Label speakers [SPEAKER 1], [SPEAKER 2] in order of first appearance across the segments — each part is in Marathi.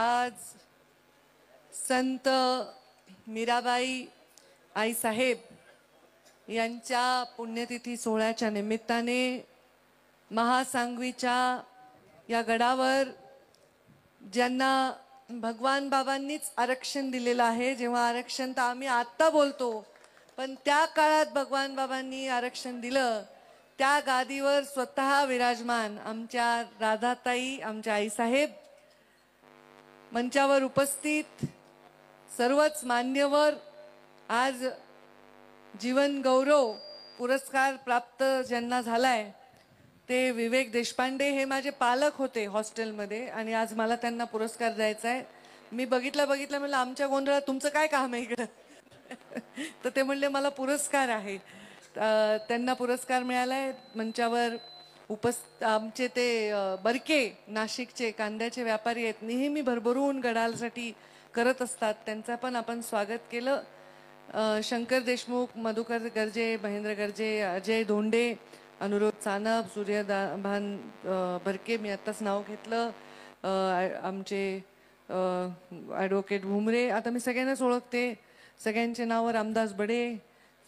[SPEAKER 1] आज संत मीराबाई आईसाहेब यांच्या पुण्यतिथी सोहळ्याच्या निमित्ताने महासांगवीच्या या गडावर ज्यांना भगवान बाबांनीच आरक्षण दिलेलं आहे, जेव्हा आरक्षण तर आम्ही आत्ता बोलतो, पण त्या काळात भगवान बाबांनी आरक्षण दिलं, त्या गादीवर स्वतः विराजमान आमच्या राधाताई, आमच्या आईसाहेब, मंचावर उपस्थित सर्वच मान्यवर, आज जीवन गौरव पुरस्कार प्राप्त ज्यांना झालाय ते विवेक देशपांडे हे माझे पालक होते हॉस्टेलमध्ये आणि आज मला त्यांना पुरस्कार द्यायचा आहे. मी बघितलं म्हणलं आमच्या गोंधळात तुमचं काय काम आहे इकडं तर ते म्हणले मला पुरस्कार आहे. त्यांना पुरस्कार मिळालाय. मंचावर आमचे ते बरके नाशिकचे कांद्याचे व्यापारी आहेत, नेहमी भरभरून गडालसाठी करत असतात, त्यांचा पण आपण स्वागत केलं. शंकर देशमुख, मधुकर गर्जे, महेंद्र गर्जे, अजय धोंडे, अनुरोध सानप, सूर्यभान बरके, मी आत्ताच नाव घेतलं, आमचे ॲडव्होकेट भुमरे, आता मी सगळ्यांनाच ओळखते, सगळ्यांचे नावं, रामदास बडे,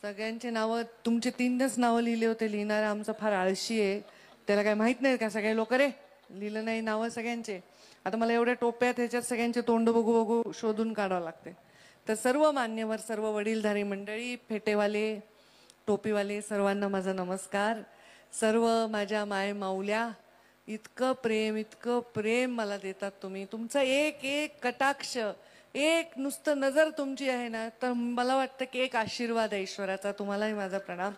[SPEAKER 1] सगळ्यांचे नावं, तुमचे 3च नावं लिहिले होते. लिहिणारा आमचा फार आळशी आहे, त्याला काय माहीत नाही का, सगळे लोक रे लिहिलं नाही नावं सगळ्यांचे. आता मला एवढ्या टोप्यात ह्याच्यात सगळ्यांचे तोंड बघू बघू शोधून काढावं लागते. तर सर्व मान्यवर, सर्व वडीलधारी मंडळी, फेटेवाले, टोपीवाले, सर्वांना माझा नमस्कार. सर्व माझ्या माय माऊल्या, इतकं प्रेम मला देतात तुम्ही. तुमचा एक एक कटाक्ष, एक नुसतं नजर तुमची आहे ना, तर मला वाटतं की एक आशीर्वाद आहे ईश्वराचा. तुम्हालाही माझा प्रणाम.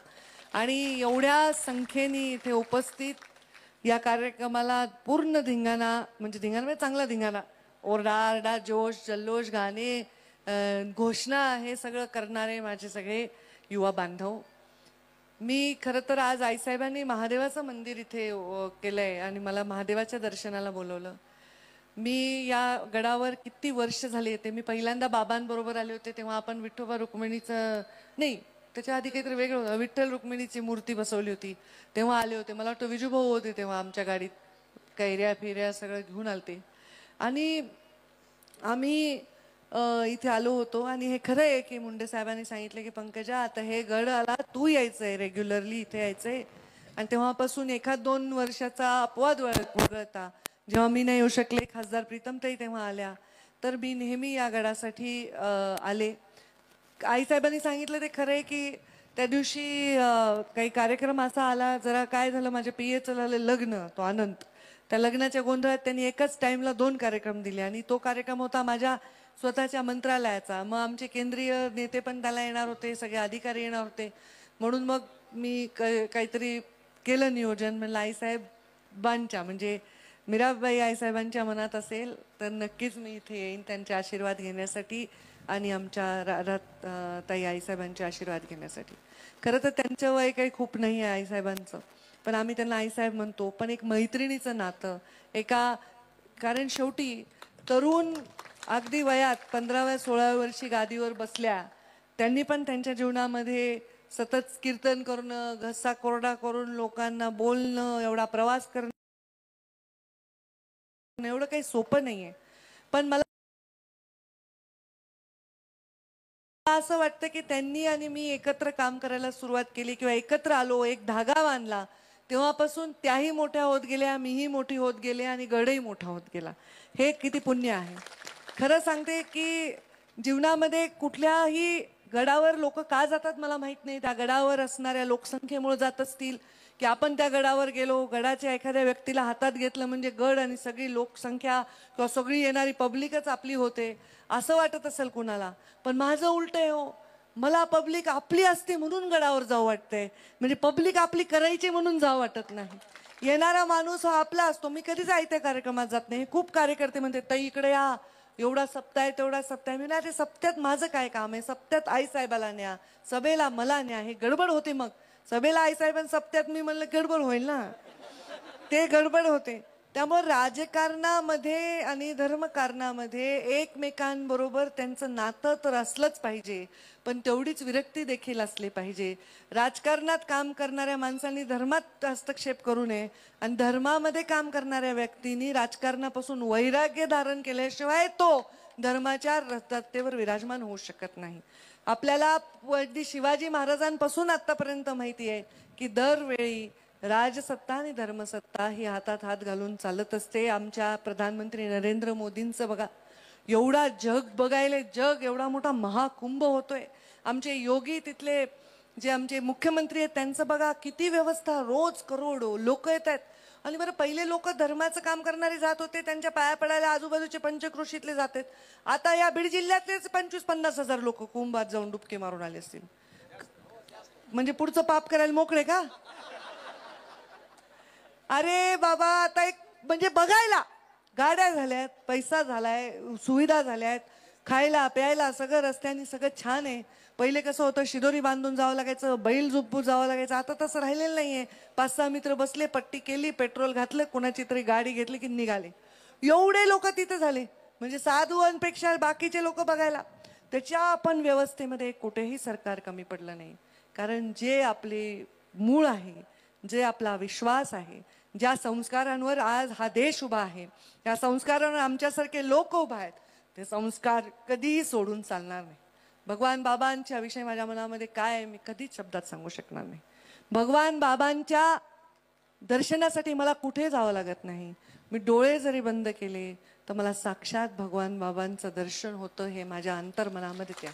[SPEAKER 1] आणि एवढ्या संख्येने इथे उपस्थित या कार्यक्रमाला पूर्ण धिंगाणा, म्हणजे धिंगाणा म्हणजे चांगला धिंगाणा, ओरडा जोश जल्लोष, गाणे, घोषणा, हे सगळं करणारे माझे सगळे युवा बांधव. मी खरं तर आज आईसाहेबांनी महादेवाचं मंदिर इथे केलंय आणि मला महादेवाच्या दर्शनाला बोलवलं. मी या गडावर किती वर्ष झाली येते. मी पहिल्यांदा बाबांबरोबर आले होते तेव्हा आपण विठोबा रुक्मिणीचं नाही, त्याच्या आधी काहीतरी वेगळं होतं, विठ्ठल रुक्मिणीची मूर्ती बसवली होती तेव्हा आले होते. मला वाटतं विजूभाऊ होते तेव्हा आमच्या गाडीत, कैऱ्या फिऱ्या सगळं घेऊन आलते आणि आम्ही इथे आलो होतो. आणि हे खरं आहे की मुंडे साहेबांनी सांगितले की पंकजा, आता हे गड आला, तू यायचंय, रेग्युलरली इथे यायचंय. आणि तेव्हापासून 1-2 वर्षाचा अपवाद वगळता जेव्हा मी नाही येऊ शकले, खासदार प्रीतमताई तेव्हा आल्या, तर मी नेहमी या गडासाठी आले. आईसाहेबांनी सांगितलं ते खरं आहे की त्या दिवशी काही कार्यक्रम असा आला, जरा काय झालं, माझ्या पियेचं झालं लग्न, तो आनंद, त्या लग्नाच्या गोंधळात त्यांनी एकाच टाइमला 2 कार्यक्रम दिले आणि तो कार्यक्रम होता माझ्या स्वतःच्या मंत्रालयाचा. मग आमचे केंद्रीय नेते पण त्याला येणार होते, सगळे अधिकारी येणार होते, म्हणून मग मी काहीतरी केलं नियोजन. म्हणलं आईसाहेबांच्या, म्हणजे मीराबाई आईसाहेबांच्या मनात असेल तर नक्कीच मी इथे येईन त्यांचे आशीर्वाद घेण्यासाठी आणि आमच्या ताई आईसाहेबांचे आशीर्वाद घेण्यासाठी. खरं तर त्यांचं वय काही खूप नाही आहे आईसाहेबांचं, पण आम्ही त्यांना आईसाहेब म्हणतो. पण एक मैत्रिणीचं नातं, कारण शेवटी तरुण अगदी वयात 15व्या-16व्या वर्षी गादीवर बसल्या, त्यांनी पण त्यांच्या जीवनामध्ये सतत कीर्तन करणं, घसा कोरडा करून लोकांना बोलणं, एवढा प्रवास करणं एवढं काही सोपं नाहीये. पण मला असं वाटतं की त्यांनी आणि मी एकत्र काम करायला सुरुवात केली किंवा एकत्र आलो, एक धागा बांधला, तेव्हापासून त्याही मोठ्या होत गेल्या, मीही मोठी होत गेले आणि गडही मोठा होत गेला. हे किती पुण्य आहे. खरं सांगते की जीवनामध्ये कुठल्याही गडावर लोक का जातात मला माहित नाही. त्या गडावर असणाऱ्या लोकसंख्येमुळे जात असतील की आपण त्या गडावर गेलो, गडाच्या एखाद्या व्यक्तीला हातात घेतलं म्हणजे गड आणि सगळी लोकसंख्या किंवा सगळी येणारी पब्लिकच आपली होते असं वाटत असेल कुणाला. पण माझं उलट आहे हो, मला पब्लिक आपली असते म्हणून गडावर जाऊ वाटतंय, म्हणजे पब्लिक आपली करायची म्हणून जाऊ वाटत नाही. येणारा माणूस हा आपला असतो. मी कधीच आयत्या कार्यक्रमात जात नाही. खूप कार्यकर्ते म्हणते ताई इकडे या, एवढा सप्ताह आहे तेवढा सप्ताह आहे. मी नाही, ते सप्त्यात माझं काय काम आहे, सप्त्यात आईसाहेबाला न्या, सभेला मला न्या. हे गडबड होते. मग सभेला आईसाहेबांना, सप्त्यात मी म्हणलं गडबड होईल ना, ते गडबड होते. त्यामुळे राजकारणामध्ये आणि धर्मकारणामध्ये एकमेकांबरोबर त्यांचं नातं तर असलंच पाहिजे, पण तेवढीच विरक्ती देखील असली पाहिजे. राजकारणात काम करणाऱ्या माणसांनी धर्मात हस्तक्षेप करू नये आणि धर्मामध्ये काम करणाऱ्या व्यक्तींनी राजकारणापासून वैराग्य धारण केल्याशिवाय तो धर्माच्या रस्त्यावर विराजमान होऊ शकत नाही. आपल्याला अगदी शिवाजी महाराजांपासून आतापर्यंत माहिती आहे की दरवेळी राजसत्ता आणि धर्मसत्ता ही हातात हात घालून चालत असते. आमच्या प्रधानमंत्री नरेंद्र मोदींचं बघा, एवढा जग बघायला, जग एवढा मोठा महाकुंभ होतोय. आमचे योगी तिथले जे आमचे मुख्यमंत्री आहेत त्यांचं बघा किती व्यवस्था, रोज करोडो लोक येत आहेत. आणि बरं, पहिले लोक धर्माचं काम करणारे जात होते, त्यांच्या पाया पडायला आजूबाजूचे पंचक्रोशीतले जातात. आता या बीड जिल्ह्यातलेच 25-50 हजार लोक कुंभात जाऊन डुबके मारून आले असतील. म्हणजे पुढचं पाप करायला मोकळे का? अरे बाबा, आता एक म्हणजे बघायला गाड्या झाल्यात, पैसा झालाय, सुविधा झाल्यात, खायला प्यायला सगळं रस्त्याने सगळं छान आहे. पहिले कसं होतं, शिदोरी बांधून जावं लागायचं, बैल झोपून जावं लागायचं. आता तसं राहिलेलं नाहीये. 5-6 मित्र बसले, पट्टी केली, पेट्रोल घातलं, कोणाची तरी गाडी घेतली की निघाले. एवढे लोक तिथे झाले, म्हणजे साधूंपेक्षा बाकीचे लोक बघायला. त्याच्या आपण व्यवस्थेमध्ये कुठेही सरकार कमी पडलं नाही. कारण जे आपले मूळ आहे, जे आपला विश्वास आहे, ज्या संस्कारांवर आज हा देश उभा आहे, त्या संस्कारांवर आमच्यासारखे लोक उभा आहेत, ते संस्कार कधीही सोडून चालणार नाही. भगवान बाबांच्या विषयी माझ्या मनामध्ये काय आहे मी कधीच शब्दात सांगू शकणार नाही. भगवान बाबांच्या दर्शनासाठी मला कुठे जावं लागत नाही. मी डोळे जरी बंद केले तर मला साक्षात भगवान बाबांचं दर्शन होतं, हे माझ्या अंतर्मनामध्ये त्या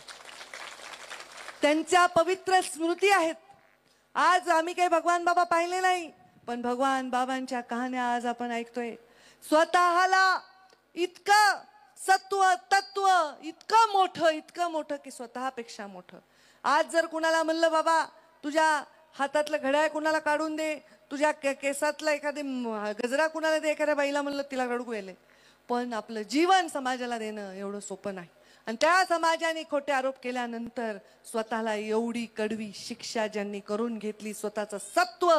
[SPEAKER 1] त्यांच्या पवित्र स्मृती आहेत. आज आम्ही काही भगवान बाबा पाहिले नाही, पण भगवान बाबांच्या कहाण्या आज आपण ऐकतोय. स्वतःला इतकं सत्व तत्व इतकं मोठं की स्वतःपेक्षा मोठं. आज जर कुणाला म्हणलं बाबा तुझ्या हातातलं घड्याळ कुणाला काढून दे, तुझ्या केसातला एखादी गजरा कुणाला दे, एखाद्या बाईला म्हणलं तिला रडू येईल. पण आपलं जीवन समाजाला देणं एवढं सोपं नाही. आणि त्या समाजाने खोटे आरोप केल्यानंतर स्वतःला एवढी कडवी शिक्षा ज्यांनी करून घेतली स्वतःचं सत्व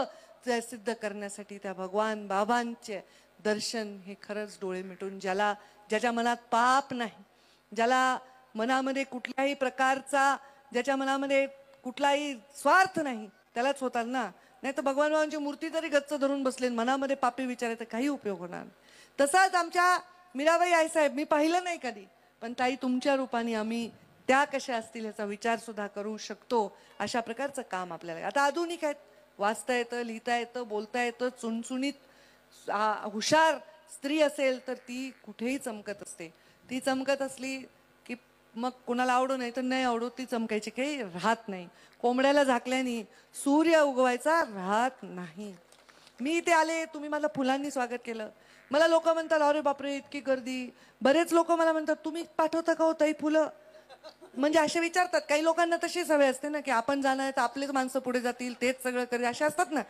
[SPEAKER 1] सिद्ध करण्यासाठी, त्या भगवान बाबांचे दर्शन हे खरंच डोळे मिटून, ज्याच्या मनात पाप नाही, ज्याला मनामध्ये कुठल्याही प्रकारचा, ज्याच्या मनामध्ये कुठलाही स्वार्थ नाही, त्यालाच होतात ना. नाही तर भगवान बाबांची मूर्ती जरी गच्च धरून बसले, मनामध्ये पापी विचारायचा काही उपयोग होणार नाही. तसाच आमच्या मीराबाई आईसाहेब मी पाहिलं नाही कधी, पण ताई तुमच्या रूपाने आम्ही त्या कशा असतील याचा विचार सुद्धा करू शकतो. अशा प्रकारचं काम आपल्याला आता आधुनिक आहेत, वाचता येतं, लिहिता येतं, बोलता येतं. चुणचुणीत हुशार स्त्री असेल तर ती कुठेही चमकत असते. ती चमकत असली की मग कुणाला आवडो नाही तर नाही आवडो, ती चमकायची काही राहत नाही. कोंबड्याला झाकल्याने सूर्य उगवायचा राहत नाही. मी इथे आले, तुम्ही मला फुलांनी स्वागत केलं. मला लोक म्हणतात अरे बापरे इतकी गर्दी. बरेच लोक मला म्हणतात तुम्ही पाठवता का हो ताई फुलं, म्हणजे असे विचारतात. काही लोकांना तशी सवय असते ना की आपण जाणार तर आपलेच माणसं पुढे जातील, तेच सगळं करेल, अशा असतात ना.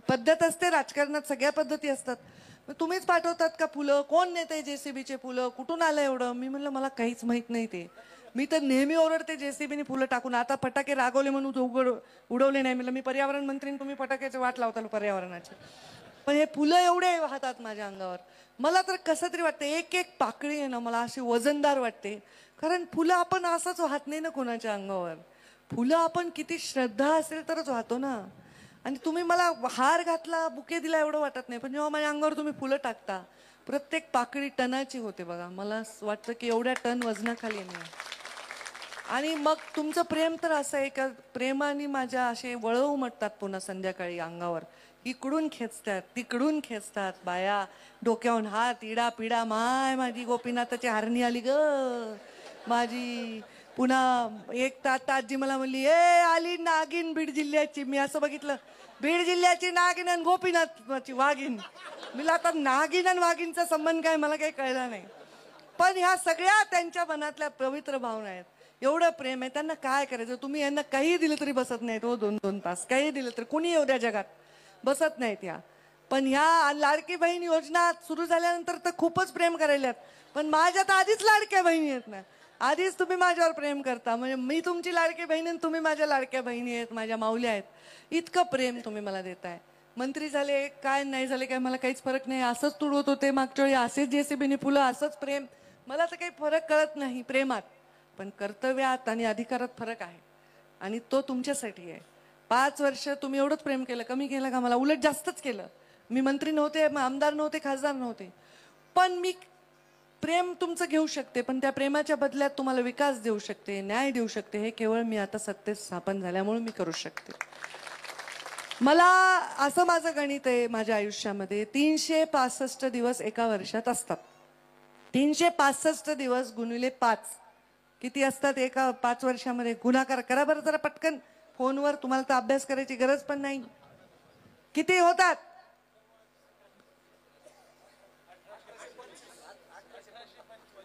[SPEAKER 1] पद्धत असते राजकारणात, सगळ्या पद्धती असतात. तुम्हीच पाठवतात का फुलं, कोण नेते जेसीबीचे फुलं, कुठून आलं एवढं. मी म्हणलं मला काहीच माहित नाही. ते मी तर नेहमी ओरडते जेसीबीने फुलं टाकून. आता फटाके रागवले म्हणून उडवले नाही. म्हणलं मी पर्यावरण मंत्री, तुम्ही फटाक्याचे वाट लावता पर्यावरणाचे. पण हे फुलं एवढे वाहतात माझ्या अंगावर, मला तर कसं तरी वाटतं. एक एक पाकळी आहे ना मला अशी वजनदार वाटते. कारण फुलं आपण असंच वाहत नाही ना कोणाच्या अंगावर. फुलं आपण किती श्रद्धा असेल तरच वाहतो ना. आणि तुम्ही मला हार घातला, बुके दिला एवढं वाटत नाही, पण जेव्हा माझ्या अंगावर तुम्ही फुलं टाकता, प्रत्येक पाकळी टनाची होते बघा. मला वाटतं की एवढ्या टन वजनाखाली नाही. आणि मग तुमचं प्रेम तर असं आहे का, प्रेमाने माझ्या असे वळव उमटतात पुन्हा संध्याकाळी अंगावर. इकडून खेचतात, तिकडून खेचतात बाया, डोक्यावरून हात, इडा पिडा. माय माझी गोपीनाथाची हारणी आली ग माझी. पुन्हा एक तात आजी मला म्हणली ए आली नागिन बीड जिल्ह्याची. मी असं बघितलं, बीड जिल्ह्याची नागिन आणि गोपीनाथची वाघीन. मी आता नागिन आणि वाघीनचा संबंध काय मला काही कळला नाही. पण ह्या सगळ्या त्यांच्या मनातल्या पवित्र भावना आहेत. एवढं प्रेम आहे, त्यांना काय करायचं. तुम्ही यांना काही दिलं तरी बसत नाहीत हो. 2-2 तास काही दिलं तरी कुणी एवढ्या जगात बसत नाहीत ह्या. पण ह्या लाडकी बहीण योजना सुरू झाल्यानंतर तर खूपच प्रेम करायल्यात. पण माझ्यात आधीच लाडक्या बहिणी आहेत ना, आधीच तुम्ही माझ्यावर प्रेम करता. म्हणजे मी तुमची लाडकी बहीण आणि तुम्ही माझ्या लाडक्या बहिणी आहेत, माझ्या माऊल्या आहेत. इतकं प्रेम तुम्ही मला देताय. मंत्री झाले काय नाही झाले काय मला काहीच फरक नाही, असंच तुडवत होते मागच्या वेळी, असेच JCBने फुलं, असंच प्रेम, मला तर काही फरक कळत नाही प्रेमात, पण कर्तव्यात आणि अधिकारात फरक आहे आणि तो तुमच्यासाठी आहे. 5 वर्ष तुम्ही एवढंच प्रेम केलं, कमी केलं का मला? उलट जास्तच केलं. मी मंत्री नव्हते, आमदार नव्हते, खासदार नव्हते, पण मी प्रेम तुमचं घेऊ शकते, पण त्या प्रेमाच्या बदल्यात तुम्हाला विकास देऊ शकते, न्याय देऊ शकते, हे केवळ मी आता सत्तेत स्थापन झाल्यामुळे मी करू शकते. मला असं माझं गणित आहे माझ्या आयुष्यामध्ये, 365 दिवस एका वर्षात असतात. 365 दिवस गुणिले 5 किती असतात एका 5 वर्षामध्ये? गुणाकार करा बरं जरा पटकन फोनवर, तुम्हाला तर अभ्यास करायची गरज पण नाही. किती होतात?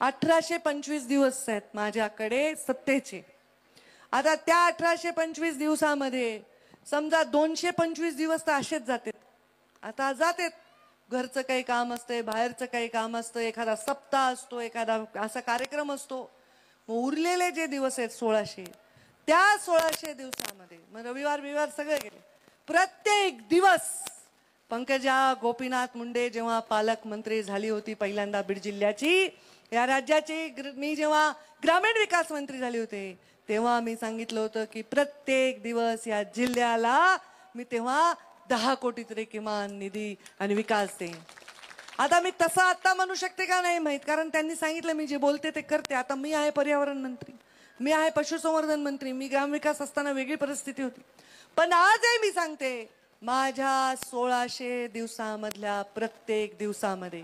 [SPEAKER 1] 1825 दिवस आहेत माझ्याकडे सत्तेचे. आता त्या 1825 दिवसामध्ये समजा 225 दिवस तर असेच जातात. आता जातात, घरचं काही काम असतंय, बाहेरचं काही काम असतं, एखादा सप्ताह असतो, एखादा असा कार्यक्रम असतो, मग उरलेले जे दिवस आहेत 1600, त्या 1600 दिवसामध्ये मग रविवार सगळे गेले. प्रत्येक दिवस पंकजा गोपीनाथ मुंडे जेव्हा पालकमंत्री झाली होती पहिल्यांदा बीड जिल्ह्याची, या राज्याची, मी जेव्हा ग्रामीण विकास मंत्री झाले होते तेव्हा मी सांगितलं होतं की प्रत्येक दिवस या जिल्ह्याला मी तेव्हा 10 कोटी तरी किमान निधी आणि विकास देईन. आता मी तसं आता म्हणू शकते का नाही माहित, कारण त्यांनी सांगितलं मी जे बोलते ते करते. आता मी आहे पर्यावरण मंत्री, मी आहे पशुसंवर्धन मंत्री, मी ग्रामविकास असताना वेगळी परिस्थिती होती, पण आजही मी सांगते माझ्या 1600 दिवसामधल्या प्रत्येक दिवसामध्ये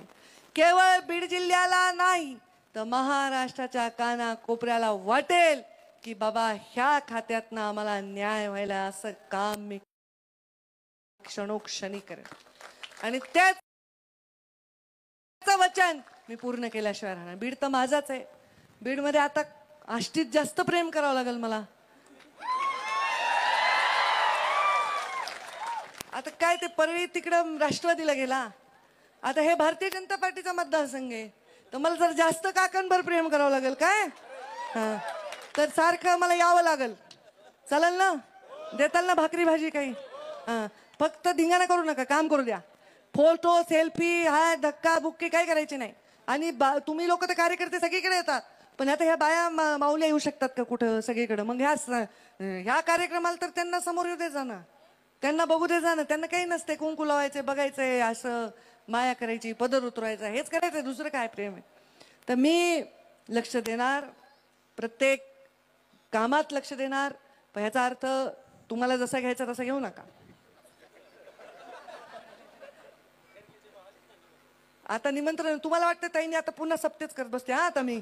[SPEAKER 1] केवळ बीड जिल्ह्याला नाही तर महाराष्ट्राच्या काना कोपऱ्याला वाटेल की बाबा ह्या खात्यातनं आम्हाला न्याय व्हायला, असं काम मी क्षणोक्षणी करेन आणि त्याच वचन मी पूर्ण केल्याशिवाय राहणार. बीड तर माझाच आहे. बीडमध्ये आता आष्टीत जास्त प्रेम करावं लागेल मला. आता काय ते परळी तिकडं राष्ट्रवादीला गेला, आता हे भारतीय जनता पार्टीचा मतदारसंघ आहे, तर मला जर जास्त काकणभर प्रेम करावं लागेल काय? हा, तर सारखं मला यावं लागेल. चालेल ना? देताल ना भाकरी भाजी काही? हा, फक्त धिंगाणा करू नका, काम करू द्या. फोटो सेल्फी हा धक्का बुक्की काही करायचे नाही. आणि तुम्ही लोक तर कार्यकर्ते सगळीकडे येतात, पण आता ह्या बाया माऊल्या येऊ शकतात का कुठं सगळीकडे? मग ह्या कार्यक्रमाला तर त्यांना समोर येऊ दे जाणं, त्यांना बघू दे जाणं. त्यांना काही नसते, कुंकू लावायचे, बघायचंय, असं माया करायची, पदर उतरवायचा, हेच करायचंय, दुसरं काय प्रेम आहे? तर मी लक्ष देणार, प्रत्येक कामात लक्ष देणार. पण ह्याचा अर्थ तुम्हाला जसा घ्यायचा तसा घेऊ नका. आता निमंत्रण तुम्हाला वाटतं ताईंनी आता पुन्हा सप्तेच करत बसते. हा, आता मी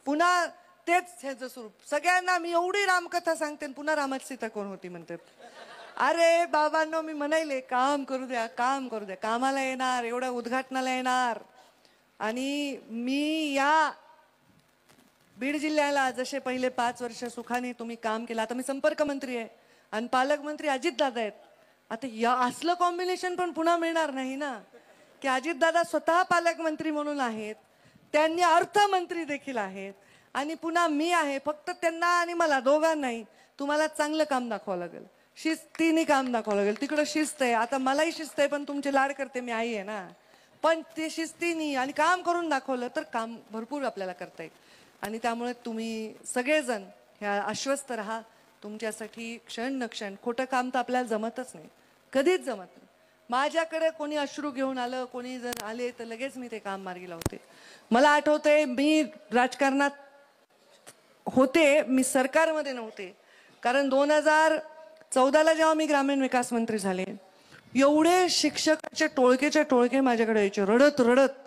[SPEAKER 1] पुन्हा तेच ह्याचं स्वरूप सगळ्यांना मी एवढी रामकथा सांगते, पुन्हा रामाची सीता कोण होती म्हणते. अरे बाबांनो, मी म्हणायले काम करू द्या, काम करू द्या. कामाला येणार, एवढ्या उद्घाटनाला येणार. आणि मी या बीड जिल्ह्याला जसे पहिले 5 वर्ष सुखाने तुम्ही काम केलं, आता मी संपर्क मंत्री आहे आणि पालकमंत्री अजितदादा आहेत. आता या असलं कॉम्बिनेशन पण पुन्हा मिळणार नाही ना, की अजितदादा स्वतः पालकमंत्री म्हणून आहेत, त्यांनी अर्थमंत्री देखील आहेत आणि पुन्हा मी आहे. फक्त त्यांना आणि मला दोघांनाही तुम्हाला चांगलं काम दाखवावं लागेल, शिस्तीने काम दाखवावं लागेल. तिकडं शिस्त आहे, आता मलाही शिस्त आहे, पण तुमचे लाड करते, मी आई आहे ना. पण ते शिस्तीने आणि काम करून दाखवलं तर काम भरपूर आपल्याला करता येईल. आणि त्यामुळे तुम्ही सगळेजण ह्या आश्वस्त राहा. तुमच्यासाठी क्षण न क्षण, खोटं काम तर आपल्याला जमतच नाही, कधीच जमत नाही. माझ्याकडे कोणी अश्रू घेऊन आलं, कोणी जर आले तर लगेच मी ते काम मार्गी लावते. मला आठवते मी राजकारणात होते, मी सरकारमध्ये नव्हते, कारण 2014ला जेव्हा मी ग्रामीण विकास मंत्री झाले, एवढे शिक्षकाचे टोळकेचे टोळके माझ्याकडे यायचे रडत रडत.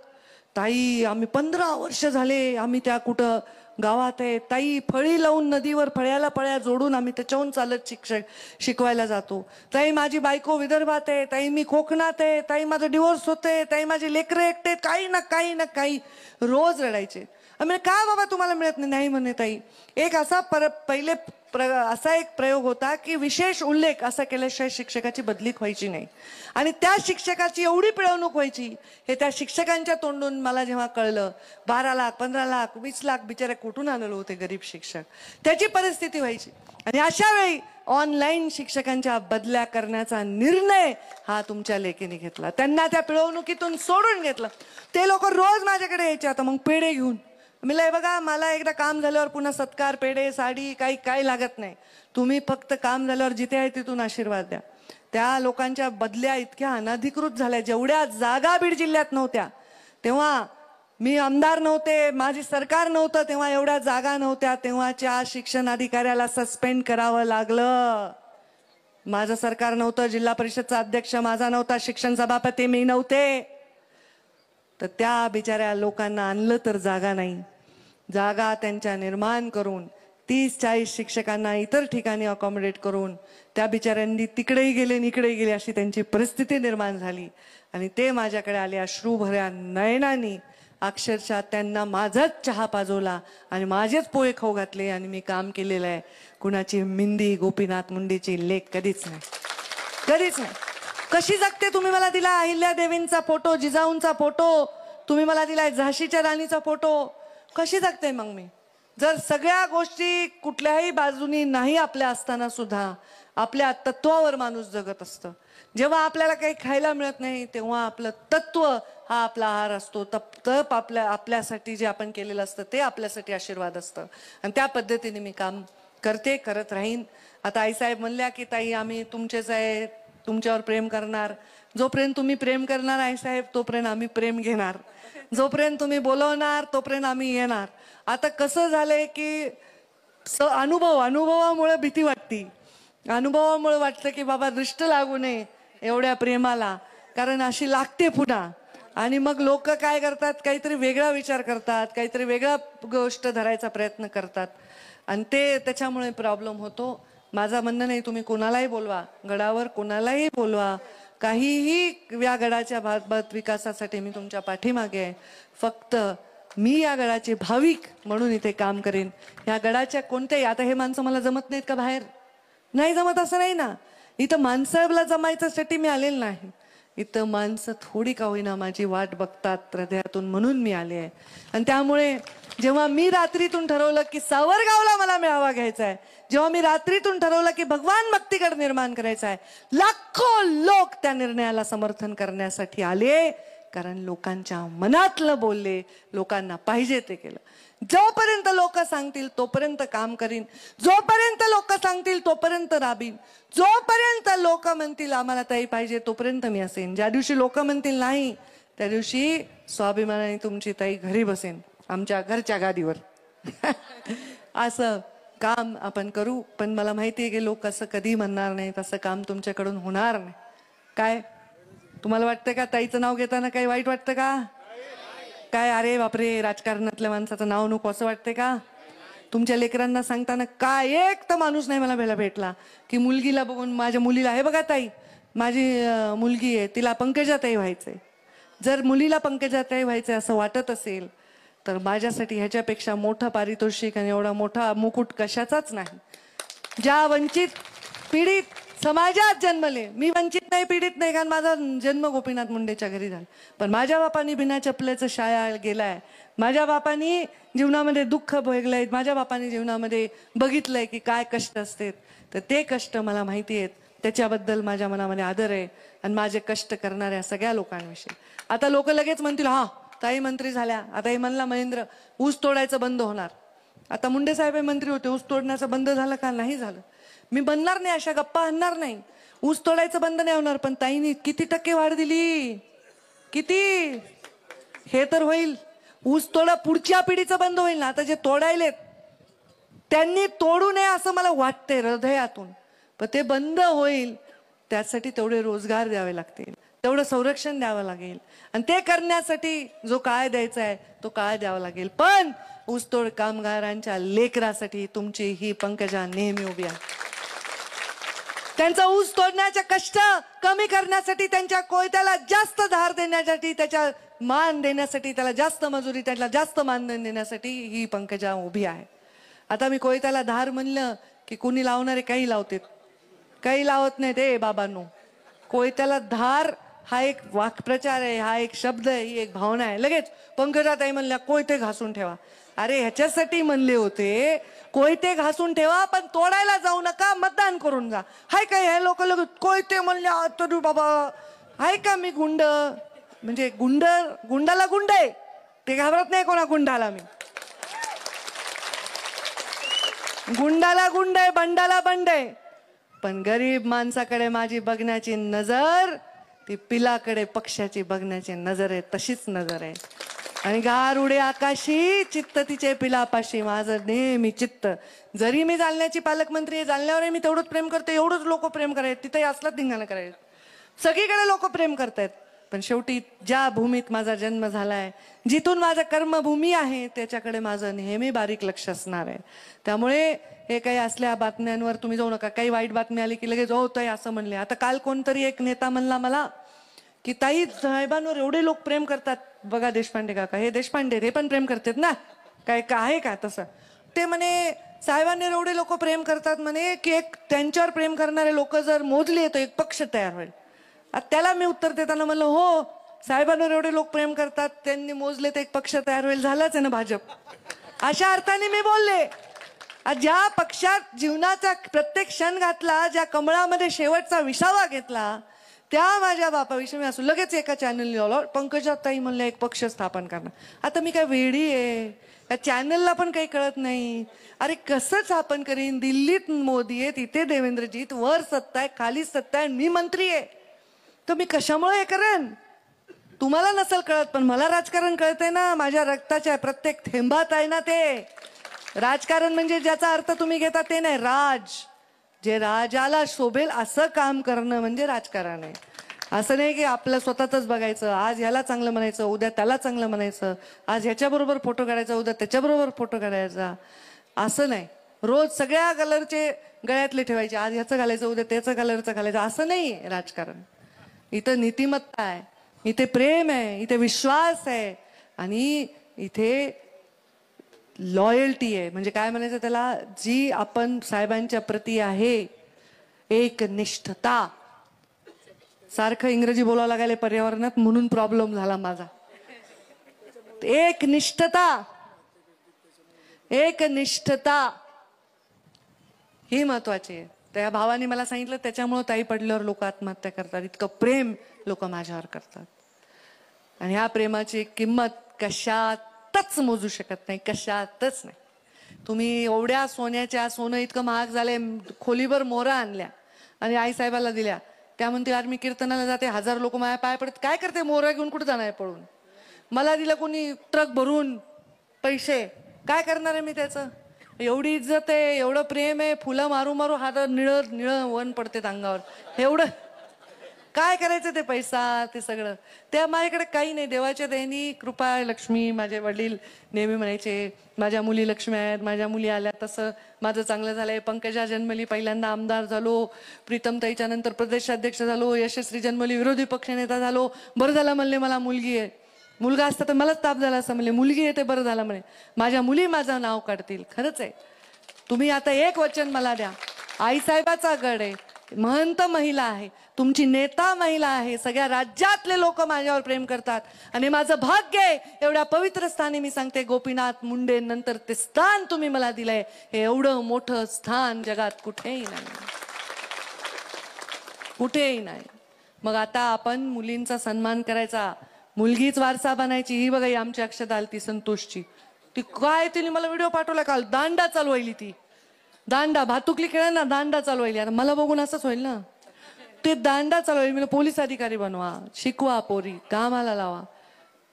[SPEAKER 1] ताई आम्ही 15 वर्ष झाले आम्ही त्या कुठं गावात आहे ताई, फळी लावून नदीवर फळ्याला पळ्या जोडून आम्ही त्याच्याहून चालत शिकवायला जातो. ताई माझी बायको विदर्भात आहे, ताई मी कोकणात आहे, ताई माझं डिवोर्स होते, ताई माझे लेकरं एकटे, काही ना काही रोज रडायचे. आम्ही का बाबा तुम्हाला मिळत नाही म्हणे ताई. एक असा पहिले असा एक प्रयोग होता की विशेष उल्लेख असा केल्याशिवाय शिक्षकाची बदली व्हायची नाही. आणि त्या शिक्षकाची एवढी पिळवणूक व्हायची, हे त्या शिक्षकांच्या तोंडून मला जेव्हा कळलं. 12 लाख 15 लाख 20 लाख बिचारे कुठून आलेलो होते गरीब शिक्षक, त्याची परिस्थिती व्हायची. आणि अशा वेळी ऑनलाईन शिक्षकांच्या बदल्या करण्याचा निर्णय हा तुमच्या लेकीने घेतला. त्यांना त्या पिळवणुकीतून सोडून घेतलं. ते लोक रोज माझ्याकडे यायचे आता मग पेढे घेऊन. मी लय बघा, मला एकदा काम झाल्यावर पुन्हा सत्कार, पेढे, साडी काही लागत नाही. तुम्ही फक्त काम झाल्यावर जिथे आहे तिथून आशीर्वाद द्या. त्या लोकांच्या बदल्या इतक्या अनधिकृत झाल्या. जेवढ्या जागा बीड जिल्ह्यात नव्हत्या तेव्हा, मी आमदार नव्हते, माझी सरकार नव्हतं तेव्हा, एवढ्या जागा नव्हत्या तेव्हाच्या शिक्षण अधिकाऱ्याला सस्पेंड करावं लागलं. माझं सरकार नव्हतं, जिल्हा परिषदचा अध्यक्ष माझा नव्हता, शिक्षण सभापती मी नव्हते, तर त्या बिचाऱ्या लोकांना आणलं तर जागा नाही. जागा त्यांच्या निर्माण करून 30-40 शिक्षकांना इतर ठिकाणी अकॉमोडेट करून त्या बिचाऱ्यांनी तिकडेही गेले इकडेही गेले अशी त्यांची परिस्थिती निर्माण झाली. आणि ते माझ्याकडे आले अश्रूभऱ्या नयनांनी. अक्षरशः त्यांना माझाच चहा पाजवला आणि माझेच पोहे खाऊ घातले. आणि मी काम केलेलं आहे. कुणाची मिंदी गोपीनाथ मुंडेची लेख कधीच नाही, कधीच नाही. कशी जगते तुम्ही मला दिला अहिल्या देवींचा फोटो, जिजाऊंचा फोटो तुम्ही मला दिलाय, झाशीच्या राणीचा फोटो. कशी जगते मग मी? जर सगळ्या गोष्टी कुठल्याही बाजूनी नाही आपल्या असताना सुद्धा आपल्या तत्वावर माणूस जगत असतं. जेव्हा आपल्याला काही खायला मिळत नाही तेव्हा आपलं तत्व हा आपला आहार असतो. तप आपल्यासाठी जे आपण केलेलं असतं ते आपल्यासाठी आशीर्वाद असतं. आणि त्या पद्धतीने मी काम करते, करत राहीन. आता आईसाहेब म्हणल्या की ताई आम्ही तुमचेच आहे, तुमच्यावर प्रेम करणार. जोपर्यंत तुम्ही प्रेम करणार आईसाहेब तोपर्यंत आम्ही प्रेम घेणार. जोपर्यंत तुम्ही बोलवणार तोपर्यंत आम्ही येणार. आता कसं झालंय की अनुभवामुळे भीती वाटते. अनुभवामुळे वाटतं की बाबा दृष्ट लागू नये एवढ्या प्रेमाला, कारण अशी लागते पुन्हा. आणि मग लोक काय करतात, काहीतरी वेगळा विचार करतात, काहीतरी वेगळा गोष्ट धरायचा प्रयत्न करतात आणि ते त्याच्यामुळे प्रॉब्लेम होतो. माझं म्हणणं नाही, तुम्ही कोणालाही बोलवा, गडावर कोणालाही बोलवा, काहीही या गडाच्या बाबत विकासासाठी मी तुमच्या पाठीमागे आहे. फक्त मी या गडाचे भाविक म्हणून इथे काम करेन. या गडाच्या कोणत्याही, आता हे माणसं मला जमत नाहीत का बाहेर? नाही जमत असं नाही ना. इथं माणसाला जमायच्यासाठी मी आलेलं नाही. इथं माणसं थोडी का होईना माझी वाट बघतात हृदयातून म्हणून मी आले आहे. आणि त्यामुळे जेव्हा मी रात्रीतून ठरवलं की सावरगावला मला मेळावा घ्यायचा आहे, जेव्हा मी रात्रीतून ठरवलं की भगवान भक्तीगड निर्माण करायचा आहे, लाखो लोक त्या निर्णयाला समर्थन करण्यासाठी आले. कारण लोकांच्या मनातलं बोलले, लोकांना पाहिजे ते केलं. जोपर्यंत लोक सांगतील तोपर्यंत काम करीन, जोपर्यंत लोक सांगतील तोपर्यंत राबीन, जोपर्यंत लोक म्हणतील आम्हाला ताई पाहिजे तोपर्यंत मी असेन. ज्या दिवशी लोक म्हणतील नाही त्या दिवशी स्वाभिमानाने तुमची ताई घरी बसेन, आमच्या घरच्या गादीवर. असं काम आपण करू. पण मला माहिती आहे की लोक असं कधी म्हणणार नाही, तसं काम तुमच्याकडून होणार नाही. काय तुम्हाला वाटतं का ताईचं नाव घेताना काही वाईट वाटतं का? काय अरे बापरे राजकारणातल्या माणसाचं नाव नको असं वाटते का? तुमच्या लेकरांना सांगताना काय एक तर माणूस नाही मला भेटला की मुलगीला बघून माझ्या मुलीला, हे बघा ताई माझी मुलगी आहे तिला पंकजाताई व्हायचंय. जर मुलीला पंकजाताई व्हायचंय असं वाटत असेल तर माझ्यासाठी ह्याच्यापेक्षा मोठं पारितोषिक आणि एवढा मोठा मुकुट कशाचाच नाही. ज्या वंचित पीडित समाजात जन्मले, मी वंचित नाही पीडित नाही कारण माझा जन्म गोपीनाथ मुंडेच्या घरी झाला, पण माझ्या बापानी बिना चपलेचं शाळा गेलाय, माझ्या बापानी जीवनामध्ये दुःख भोगलंय, माझ्या बापानी जीवनामध्ये बघितलंय की काय कष्ट असते. तर ते कष्ट मला माहिती आहेत, त्याच्याबद्दल माझ्या मनामध्ये आदर आहे आणि माझे कष्ट करणाऱ्या सगळ्या लोकांविषयी. आता लोक लगेच म्हणतील हा ताई मंत्री झाल्या, आता हे म्हणला महेंद्र ऊस तोडायचं बंद होणार. आता मुंडे साहेब मंत्री होते, ऊस तोडण्याचं बंद झालं का? नाही झालं. मी बनणार नाही, अशा गप्पा आणणार नाही. ऊस तोडायचं बंद नाही होणार, पण ताईंनी किती टक्के वाढ दिली, किती, हे तर होईल. ऊस तोडा पुढच्या पिढीचं बंद होईल ना. आता जे तोडायलेत त्यांनी तोडू नये असं मला वाटतंय हृदयातून, पण ते बंद होईल त्यासाठी तेवढे रोजगार द्यावे लागतील, तेवढं संरक्षण द्यावं लागेल आणि ते करण्यासाठी जो काळ द्यायचा आहे तो काळ द्यावा लागेल. पण ऊसतोड कामगारांच्या लेकरासाठी तुमची ही पंकजा नेहमी उभी आहे. त्यांचा ऊस तोडण्याचे कष्ट कमी करण्यासाठी, त्यांच्या कोयत्याला जास्त धार देण्यासाठी, त्याच्या मान देण्यासाठी, त्याला जास्त मजुरी, त्याला जास्त मानधन देण्यासाठी ही पंकजा उभी आहे. आता मी कोयत्याला धार म्हणलं की कुणी लावणारे काही लावतात, काही लावत नाही. ते बाबांनो, कोयत्याला धार हा एक वाक्प्रचार आहे, हा एक शब्द आहे, ही एक भावना आहे. लगेच पंकजाताई म्हणल्या कोयते घासून ठेवा. अरे ह्याच्यासाठी म्हणले होते कोयते घासून ठेवा पण तोडायला जाऊ नका, मतदान करून जा. हाय काय हे लोक कोयते म्हणले तर बाबा हाय का मी गुंड, म्हणजे गुंडाला गुंड आहे ते घाबरत नाही कोणा गुंडाला. मी गुंडाला गुंड आहे, बंडाला बंड आहे, पण गरीब माणसाकडे माझी बघण्याची नजर ती पिलाकडे पक्षाची बघण्याची नजर आहे, तशीच नजर आहे. आणि गार उडे आकाशी चित्त तिचे पिलापाशी, माझं नेहमी चित्त. जरी मी जालन्याची पालकमंत्री आहे, जालन्यावर मी तेवढंच प्रेम करते, एवढंच लोक प्रेम करायचे, तिथे असलाच धिंगाणा करायचं. सगळीकडे लोक प्रेम करतायत, पण शेवटी ज्या भूमीत माझा जन्म झालाय, जिथून माझं कर्मभूमी आहे, त्याच्याकडे माझं नेहमी बारीक लक्ष असणार आहे. त्यामुळे हे काही असल्या बातम्यांवर तुम्ही जाऊ नका. काही वाईट बातमी आली की लगेच हो ताई असं म्हणले. आता काल कोणतरी एक नेता म्हणला मला की ताई साहेबांवर एवढे लोक प्रेम करतात. बघा देशपांडे काका, हे देशपांडे हे पण प्रेम करतात ना, काय आहे का तसं? ते म्हणे साहेबांवर एवढे लोक प्रेम करतात म्हणे की एक त्यांच्यावर प्रेम करणारे लोक जर मोजले तर एक पक्ष तयार होईल. त्याला मी उत्तर देताना म्हणलं हो साहेबांवर एवढे लोक प्रेम करतात, त्यांनी मोजले तर एक पक्ष तयार होईल, झालाच आहे ना भाजप. अशा अर्थाने मी बोलले. ज्या पक्षात जीवनाचा प्रत्येक क्षण घातला, ज्या कमळामध्ये शेवटचा विसावा घेतला, त्या माझ्या बापाविषयी मी असो लगेच एका चॅनलने लावलं पंकजाताई म्हणलं एक पक्ष स्थापन करणार. आता मी काय वेडी आहे? या चॅनलला पण काही कळत नाही. अरे कसं स्थापन करीन? दिल्लीत मोदी आहे, तिथे देवेंद्रजीत, वर सत्ता आहे, खाली सत्ता आहे, मी मंत्री आहे, तर मी कशामुळे हे करेन? तुम्हाला नसेल कळत पण मला राजकारण कळतंय ना, माझ्या रक्ताच्या प्रत्येक थेंबात आहे ना ते राजकारण. म्हणजे ज्याचा अर्थ तुम्ही घेता ते नाही, राज, जे राजाला शोभेल असं काम करणं म्हणजे राजकारण आहे. असं नाही की आपलं स्वतःच बघायचं, आज ह्याला चांगलं म्हणायचं, उद्या त्याला चांगलं म्हणायचं, आज ह्याच्याबरोबर फोटो काढायचा, उद्या त्याच्याबरोबर फोटो काढायचा, असं नाही. रोज सगळ्या कलरचे गळ्यातले ठेवायचे, आज ह्याचं घालायचं, उद्या त्याचं कलरचं घालायचं, असं नाही राजकारण. इथं नीतिमत्ता आहे, इथे प्रेम आहे, इथे विश्वास आहे, आणि इथे लॉयल्टी आहे. म्हणजे काय म्हणायचं त्याला, जी आपण साहेबांच्या प्रती आहे एकनिष्ठता. सारखं इंग्रजी बोलावं लागायला पर्यावरणात, म्हणून प्रॉब्लेम झाला माझा. एकनिष्ठता, एकनिष्ठता ही महत्वाची आहे. त्या भावाने मला सांगितलं त्याच्यामुळे ताई पडल्यावर लोक आत्महत्या करतात, इतकं प्रेम लोक माझ्यावर करतात. आणि ह्या प्रेमाची किंमत कशातच मोजू शकत नाही, कशातच नाही. तुम्ही एवढ्या सोनं इतकं महाग झालंय, खोलीभर मोहरा आणल्या आणि आईसाहेबाला दिल्या. त्या म्हणते यार मी कीर्तनाला जाते, 1000 लोक माझ्या पाय पडत, काय करते मोहरा घेऊन कुठे जाणार पळून? मला दिलं कोणी ट्रक भरून पैसे, काय करणार आहे मी त्याचं? एवढी इज्जत आहे, एवढं प्रेम आहे, फुलं मारू मारू हात निळं वन पडते अंगावर. एवढं काय करायचं ते पैसा, ते सगळं त्या माझ्याकडे काही नाही. देवाच्या दयेनी कृपा लक्ष्मी. माझे वडील नेहमी म्हणायचे माझ्या मुली लक्ष्मी आहेत, माझ्या मुली आल्या, तसं माझं चांगलं झालंय. पंकजा जन्मली, पहिल्यांदा आमदार झालो, प्रीतमताईच्या नंतर प्रदेशाध्यक्ष झालो, यशस्वी जन्मली, विरोधी पक्षनेता झालो. बरं झालं म्हणले मला मुलगी आहे, मुलगा असता तर मलाच ताप झाला असं म्हणले, मुलगी आहे ते बरं झालं म्हणे, माझ्या मुली माझं नाव काढतील. खरंच आहे. तुम्ही आता एक वचन मला द्या, आईसाहेबाचा गड आहे, महंत महिला आहे, तुमची नेता महिला आहे, सगळ्या राज्यातले लोक माझ्यावर प्रेम करतात, आणि माझं भाग्य आहे एवढ्या पवित्र स्थानी. मी सांगते गोपीनाथ मुंडे नंतर ते स्थान तुम्ही मला दिलंय, हे एवढं मोठं स्थान जगात कुठेही नाही, कुठेही नाही. मग आता आपण मुलींचा सन्मान करायचा, मुलगीच वारसा बनायची. ही बघा आमची अक्षता आली ती संतोषची, ती काय तिने मला व्हिडिओ पाठवला काल, दांडा चालवायली ती, दांडा भातुकली खेळांना दांडा चालवायली. आता मला बघून असंच होईल ना, ते दांडा चालवायली. मला पोलीस अधिकारी बनवा, शिकवा, पोरी कामाला लावा,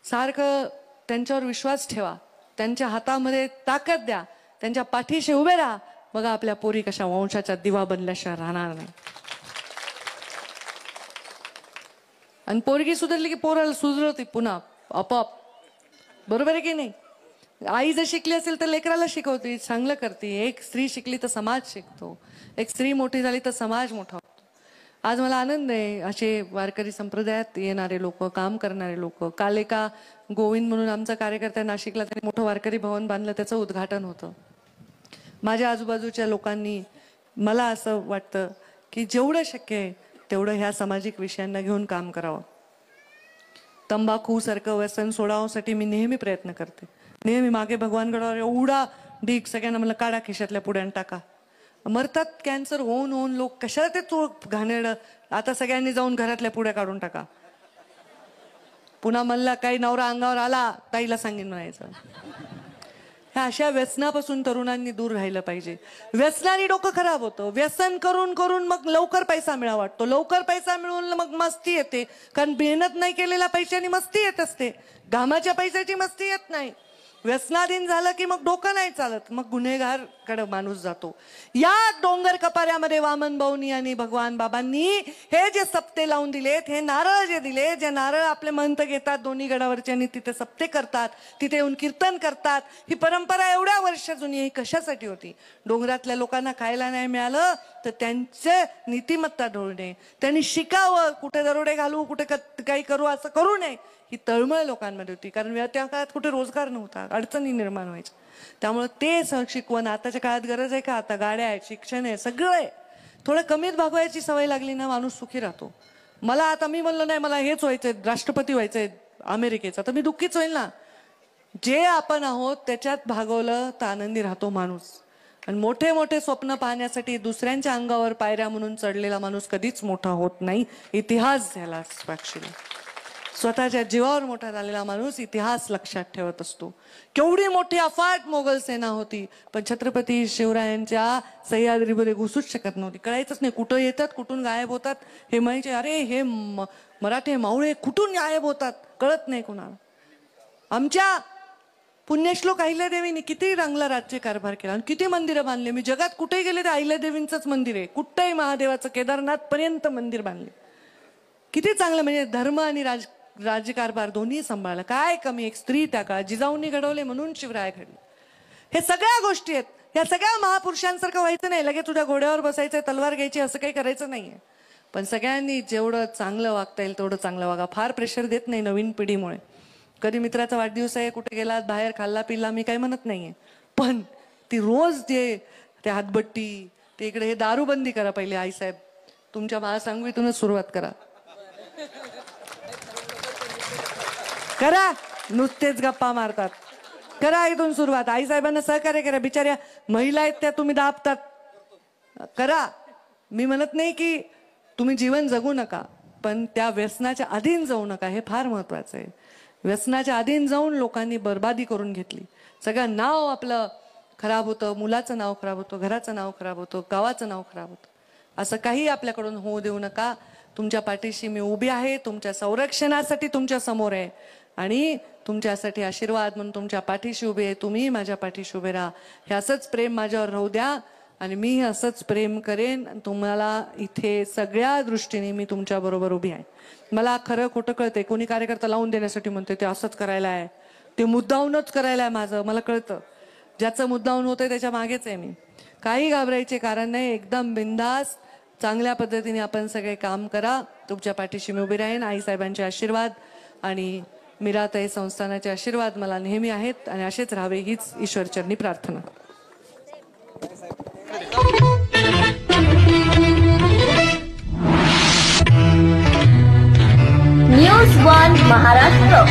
[SPEAKER 1] सारखं त्यांच्यावर विश्वास ठेवा, त्यांच्या हातामध्ये ताकद द्या, त्यांच्या पाठीशी उभे राहा. बघा आपल्या पोरी कशा वंशाच्या दिवा बनल्याशिवाय राहणार नाही. आणि पोरगी सुधारली की पोराला सुधरवते पुन्हा आपोआप. बरोबर आहे की नाही? आई जर शिकली असेल तर लेकराला शिकवते, चांगलं करते. एक स्त्री शिकली तर समाज शिकतो, एक स्त्री मोठी झाली तर समाज मोठा होतो. आज मला आनंद आहे असे वारकरी संप्रदायात येणारे लोक, काम करणारे लोक. काल एका गोविंद म्हणून आमचा कार्यकर्ता नाशिकला, त्यांनी मोठं वारकरी भवन बांधलं, त्याचं उद्घाटन होतं. माझ्या आजूबाजूच्या लोकांनी, मला असं वाटतं की जेवढं शक्य आहे तेवढं ह्या सामाजिक विषयांना घेऊन काम करावं. तंबाखू सारखं व्यसन सोडावण्यासाठी मी नेहमी प्रयत्न करते. नेहमी मागे भगवानगडावर एवढा ढीक, सगळ्यांना म्हणलं काढा खिशातल्या पुड्यान टाका. मरतात कॅन्सर होऊन होऊन लोक, कशाला ते तो घाणेरडं. आता सगळ्यांनी जाऊन घरातल्या पुड्या काढून टाका. पुन्हा म्हणला काही नवरा अंगावर आला ताईला सांगेन म्हणायचं. ह्या अशा व्यसनापासून तरुणांनी दूर राहिलं पाहिजे. व्यसनाने डोकं खराब होतं. व्यसन करून करून मग लवकर पैसा मिळा वाटतो. लवकर पैसा मिळून मग मस्ती येते, कारण मेहनत नाही केलेल्या पैशानी मस्ती येत असते. घामाच्या पैशाची मस्ती येत नाही. व्यसनाधीन झालं की मग डोकं नाही चालत, मग गुन्हेगार कडे माणूस जातो. या डोंगर कपाऱ्यामध्ये वामन भाऊनी आणि भगवान बाबांनी हे जे सप्ते लावून दिलेत, हे नारळ जे दिले, जे नारळ आपले महंत घेतात दोन्ही गडावरचे आणि तिथे सप्ते करतात, तिथे येऊन कीर्तन करतात, ही परंपरा एवढ्या वर्ष जुनी, ही कशासाठी होती? डोंगरातल्या लोकांना खायला नाही मिळालं तर त्यांचे नीतिमत्ता ढोळणे, त्यांनी शिकावं, कुठे दरोडे घालू, कुठे काही करू, असं करू नये, ही तळमळ लोकांमध्ये होती. कारण त्या काळात कुठे रोजगार नव्हता, अडचणी निर्माण व्हायच्या. त्यामुळे ते शिकवण आताच्या काळात गरज आहे का? आता गाड्या आहेत, शिक्षण आहे, सगळं आहे. थोडं कमीत भागवायची सवय लागली ना, माणूस सुखी राहतो. मला आता मी म्हणलं नाही मला हेच व्हायचंय, राष्ट्रपती व्हायचंय अमेरिकेचा, तर मी दुःखीच होईल ना. जे आपण आहोत त्याच्यात भागवलं तर आनंदी राहतो माणूस. आणि मोठे मोठे स्वप्न पाहण्यासाठी दुसऱ्यांच्या अंगावर पायऱ्या म्हणून चढलेला माणूस कधीच मोठा होत नाही. इतिहास झाला साक्षी. स्वतःच्या जीवावर मोठा झालेला माणूस इतिहास लक्षात ठेवत असतो. केवढी मोठी अफाट मोगल सेना होती, पण छत्रपती शिवरायांच्या सह्याद्रीमध्ये घुसूच शकत नव्हती. कळायचंच नाही कुठं येतात, कुठून गायब होतात. हे म्हणायचे अरे हे मराठे मावळे कुठून गायब होतात, कळत नाही कुणाला. आमच्या पुण्यश्लोक अहिल्यादेवींनी किती चांगला राज्यकारभार केला आणि किती मंदिरं बांधले. मी जगात कुठेही गेले ते अहिल्यादेवींचंच मंदिर आहे. कुठेही महादेवाचं केदारनाथ पर्यंत मंदिर बांधले. किती चांगलं, म्हणजे धर्म आणि राज्यकारभार दोन्ही सांभाळलं. काय कमी, एक स्त्री त्या काळात जिजाऊंनी घडवले म्हणून शिवराय घडले. हे सगळ्या गोष्टी आहेत. या सगळ्या महापुरुषांसारखं व्हायचं नाही, लगेच तुझ्या घोड्यावर बसायचं, तलवार घ्यायची, असं काही करायचं नाहीये. पण सगळ्यांनी जेवढं चांगलं वागता येईल तेवढं चांगलं वागा. फार प्रेशर देत नाही नवीन पिढीमुळे. कधी मित्राचा वाढदिवस आहे, कुठे गेलात, बाहेर खाल्ला पिल्ला, मी काही म्हणत नाहीये, पण ती रोज ते हातबट्टी, ते इकडे हे दारूबंदी करा पहिले. आईसाहेब तुमच्या महासांगवीतूनच सुरुवात करा. करा, नुसतेच गप्पा मारतात. करा इथून सुरुवात. आईसाहेबांना सहकार्य करा. बिचाऱ्या महिला आहेत त्या तुम्ही दाबतात. करा. मी म्हणत नाही की तुम्ही जीवन जगू नका, पण त्या व्यसनाच्या अधीन जाऊ नका, हे फार महत्वाचं आहे. व्यसनाच्या अधीन जाऊन लोकांनी बर्बादी करून घेतली. सगळं नाव आपलं खराब होतं, मुलाचं नाव खराब होतं, घराचं नाव खराब होतं, गावाचं नाव खराब होतं. असं काही आपल्याकडून होऊ देऊ नका. तुमच्या पाठीशी मी उभी आहे, तुमच्या संरक्षणासाठी तुमच्या समोर आहे आणि तुमच्यासाठी आशीर्वाद म्हणून तुमच्या पाठीशी उभी आहे. तुम्ही माझ्या पाठीशी उभे राहा. हे असंच प्रेम माझ्यावर राहू द्या आणि मी असंच प्रेम करेन. तुम्हाला इथे सगळ्या दृष्टीने मी तुमच्या बरोबर उभी आहे. मला खरं खोटं कळतंय. कोणी कार्यकर्ता लावून देण्यासाठी म्हणते ते असंच करायला आहे, ते मुद्दाहूनच करायला आहे. माझं मला कळतं, ज्याचं मुद्दाहून होतंय त्याच्या मागेच आहे मी. काही घाबरायचे कारण नाही. एकदम बिंदास चांगल्या पद्धतीने आपण सगळे काम करा. तुमच्या पाठीशी मी उभी राहीन. आईसाहेबांचे आशीर्वाद आणि मीराताई संस्थानाचे आशीर्वाद मला नेहमी आहेत आणि असेच राहावे हीच ईश्वरचरणी प्रार्थना.
[SPEAKER 2] न्यूज 1 महाराष्ट्र.